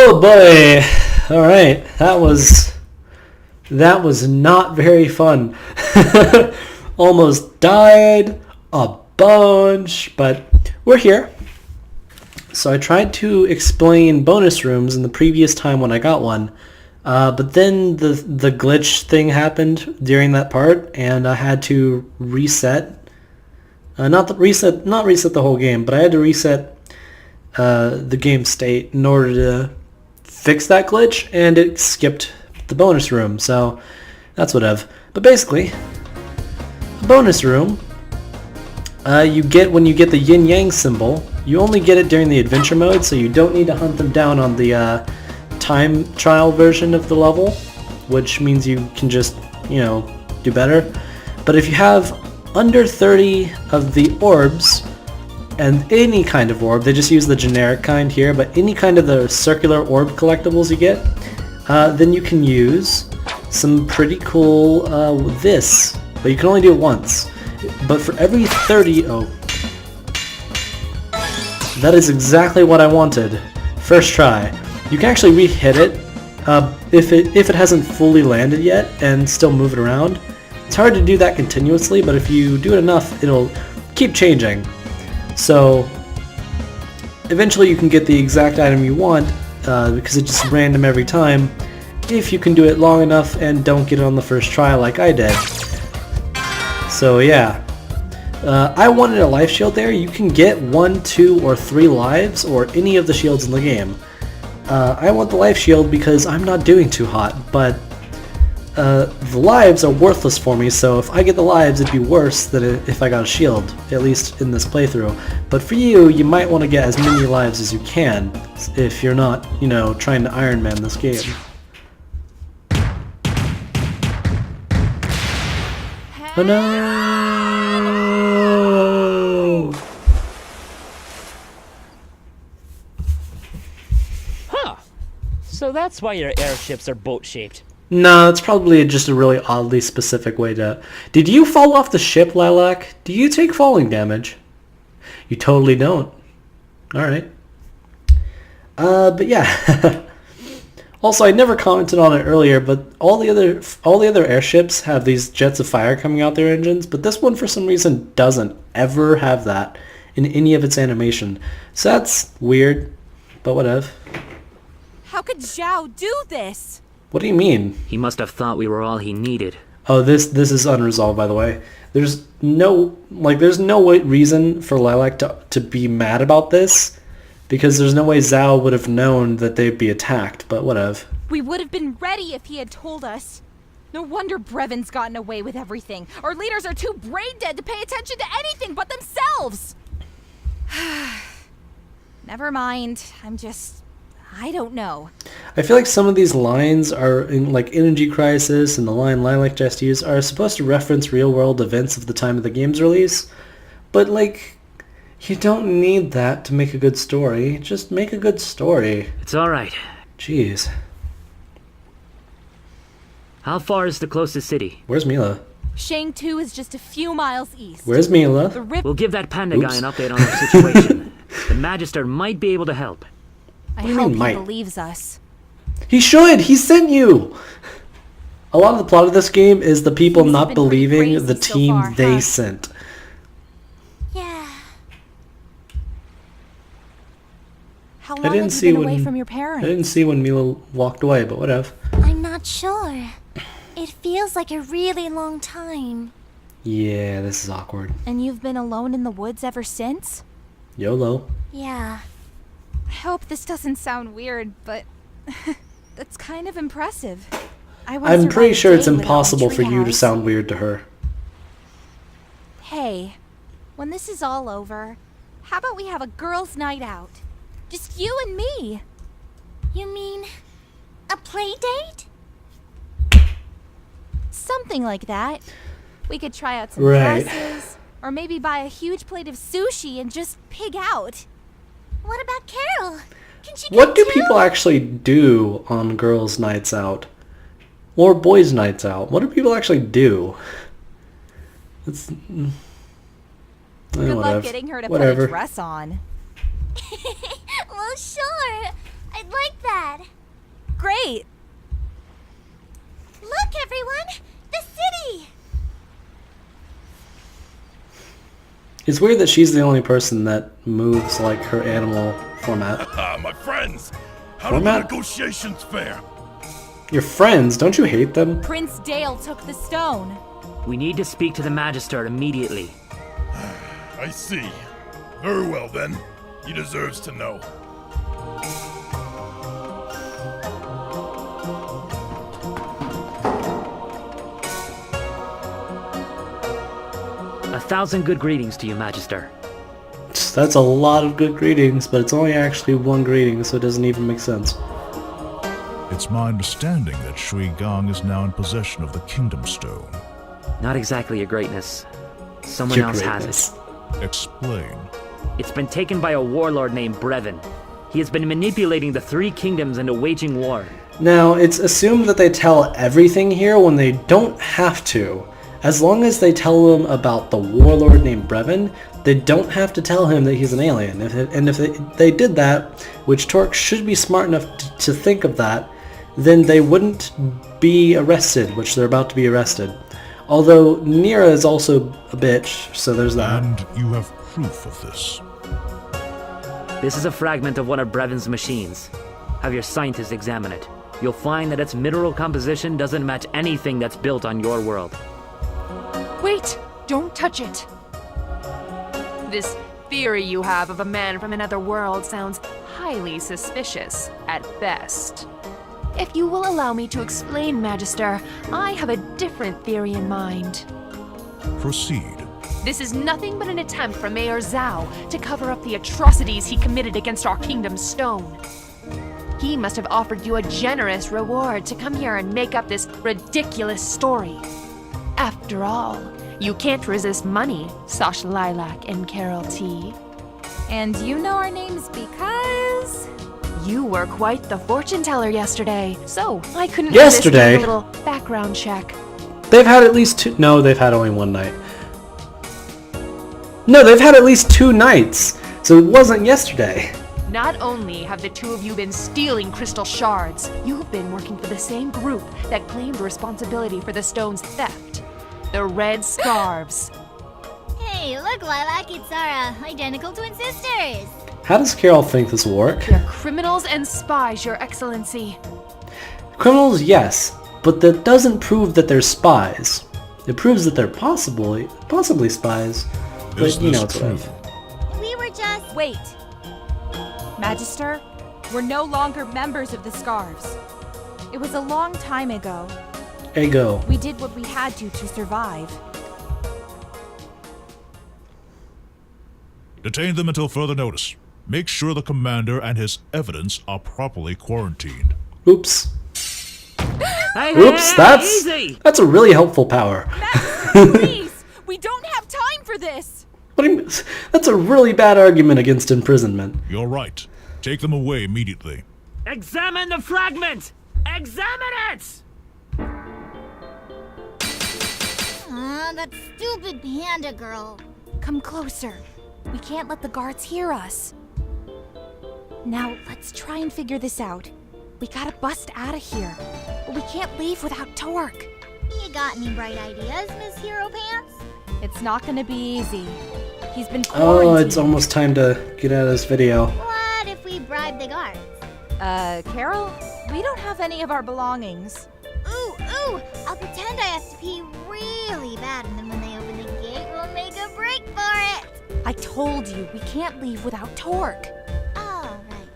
Oh boy! Alright, that was not very fun. Almost died a bunch, but we're here. So I tried to explain bonus rooms in the previous time when I got one, but then the glitch thing happened during that part, and I had to reset. Not reset the whole game, but I had to reset the game state in order to fix that glitch, and it skipped the bonus room, so that's whatever. But basically, a bonus room you get when you get the yin-yang symbol. You only get it during the adventure mode, so you don't need to hunt them down on the time trial version of the level, which means you can just, do better. But if you have under 30 of the orbs, and any kind of orb, they just use the generic kind here, but any kind of the circular orb collectibles you get, then you can use some pretty cool this, but you can only do it once. But for every 30, that is exactly what I wanted. First try. You can actually re-hit it if it hasn't fully landed yet and still move it around. It's hard to do that continuously, but if you do it enough, it'll keep changing. So eventually you can get the exact item you want because it's just random every time if you can do it long enough and don't get it on the first try like I did. So yeah, I wanted a life shield there. You can get 1, 2, or 3 lives or any of the shields in the game. I want the life shield because I'm not doing too hot, but the lives are worthless for me, so if I get the lives, it'd be worse than if I got a shield, at least in this playthrough. But for you, you might want to get as many lives as you can, if you're not, trying to Iron Man this game. Oh no! Huh. So that's why your airships are boat-shaped. No, it's probably just a really oddly specific way to... Did you fall off the ship, Lilac? Do you take falling damage? You totally don't. Alright. But yeah. Also, I never commented on it earlier, but all the other airships have these jets of fire coming out their engines, but this one for some reason doesn't ever have that in any of its animation. So that's weird, but whatever. How could Zhao do this? What do you mean? He must have thought we were all he needed. Oh, this is unresolved, by the way. There's no reason for Lilac to be mad about this, because there's no way Zhao would have known that they'd be attacked, but whatever. We would have been ready if he had told us. No wonder Brevon's gotten away with everything. Our leaders are too brain dead to pay attention to anything but themselves. Never mind. I don't know. I feel like some of these lines are in Energy Crisis, and the line Lilac just used are supposed to reference real-world events of the time of the game's release, but you don't need that to make a good story. Just make a good story. It's alright. Jeez. How far is the closest city? Where's Mila? Shang-Tu is just a few miles east. Where's Mila? We'll give that panda guy an update on our situation. The Magister might be able to help. I hope he believes us. He should! He sent you! A lot of the plot of this game is the people not believing the team they sent. Yeah. How I long didn't have you been away from your parents? I didn't see when Mila walked away, but whatever. I'm not sure. It feels like a really long time. Yeah, this is awkward. And you've been alone in the woods ever since? YOLO. Yeah. I hope this doesn't sound weird, but that's kind of impressive. I'm pretty sure it's impossible for you to sound weird to her. Hey, when this is all over, how about we have a girls' night out? Just you and me. You mean a play date? Something like that. We could try out some Right. dresses, or maybe buy a huge plate of sushi and just pig out. What about Carol? Can she What come do too? people actually do on girls' nights out? Or boys' nights out? What do people actually do? It's... Good whatever. luck getting her to Whatever. put a dress on. Well, sure. I'd like that. It's weird that she's the only person that moves like her animal format. My friends! How did the Format? negotiations fare? Your friends, don't you hate them? Prince Dale took the stone. We need to speak to the Magister immediately. I see. Very well then. He deserves to know. A thousand good greetings to you, Magister. That's a lot of good greetings, but it's only actually one greeting, so it doesn't even make sense. It's my understanding that Shui Gong is now in possession of the Kingdom Stone. Not exactly, Your Greatness. Someone Your else Greatness. has it. Explain. It's been taken by a warlord named Brevin. He has been manipulating the three kingdoms into waging war. Now, it's assumed that they tell everything here when they don't have to. As long as they tell him about the warlord named Brevin, they don't have to tell him that he's an alien. If they did that, which Torque should be smart enough to think of that, then they wouldn't be arrested, which they're about to be arrested. Although Nira is also a bitch, so there's that. And you have proof of this. This is a fragment of one of Brevin's machines. Have your scientists examine it. You'll find that its mineral composition doesn't match anything that's built on your world. Wait! Don't touch it! This theory you have of a man from another world sounds highly suspicious, at best. If you will allow me to explain, Magister, I have a different theory in mind. Proceed. This is nothing but an attempt from Mayor Zhao to cover up the atrocities he committed against our kingdom's stone. He must have offered you a generous reward to come here and make up this ridiculous story. After all, you can't resist money, Sash Lilac and Carol T. And you know our names because... You were quite the fortune teller yesterday, so I couldn't Yesterday? resist a little background check. They've had at least two... No, they've had only one night. No, they've had at least 2 nights, so it wasn't yesterday. Not only have the two of you been stealing crystal shards, you've been working for the same group that claimed responsibility for the stone's theft. The Red Scarves. Hey, look, Lilac, it's our identical twin sisters. How does Carol think this will work? They're criminals and spies, Your Excellency. Criminals, yes, but that doesn't prove that they're spies. It proves that they're possibly spies, but Is you this know it's true? whatever. We were just... Wait. Magister, we're no longer members of the Scarves. It was a long time ago. Ego. We did what we had to survive. Detain them until further notice. Make sure the commander and his evidence are properly quarantined. Oops. Hey, Oops, easy! that's a really helpful power. Please! We don't have time for this! What do you mean? That's a really bad argument against imprisonment. You're right. Take them away immediately. Examine the fragment! Examine it! Aw, that stupid panda girl. Come closer. We can't let the guards hear us. Now, let's try and figure this out. We gotta bust out of here. But we can't leave without Torque. You got any bright ideas, Miss Hero Pants? It's not gonna be easy. He's been Oh, quarantined. it's almost time to get out of this video. What if we bribe the guards? Carol? We don't have any of our belongings. Ooh, I'll pretend I have to pee really bad, and then when they open the gate, we'll make a break for it. I told you, we can't leave without Torque. All right.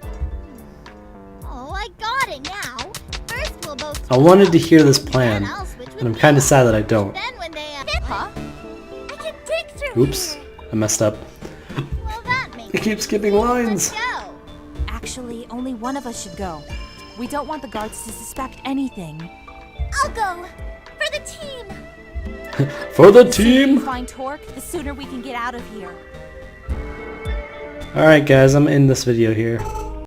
Oh, I got it now. First, we'll both... I wanted to hear this plan, Then I'll switch with and I'm kind of you. sad that I don't. Then when they... Huh? I can dig through Oops, here. I messed up. Well, that makes It keeps sense. skipping Let's lines. go. Actually, only one of us should go. We don't want the guards to suspect anything. I'll go. For the team. For the The sooner you team! find Torque, the sooner we can get out of here. Alright guys, I'm in this video here.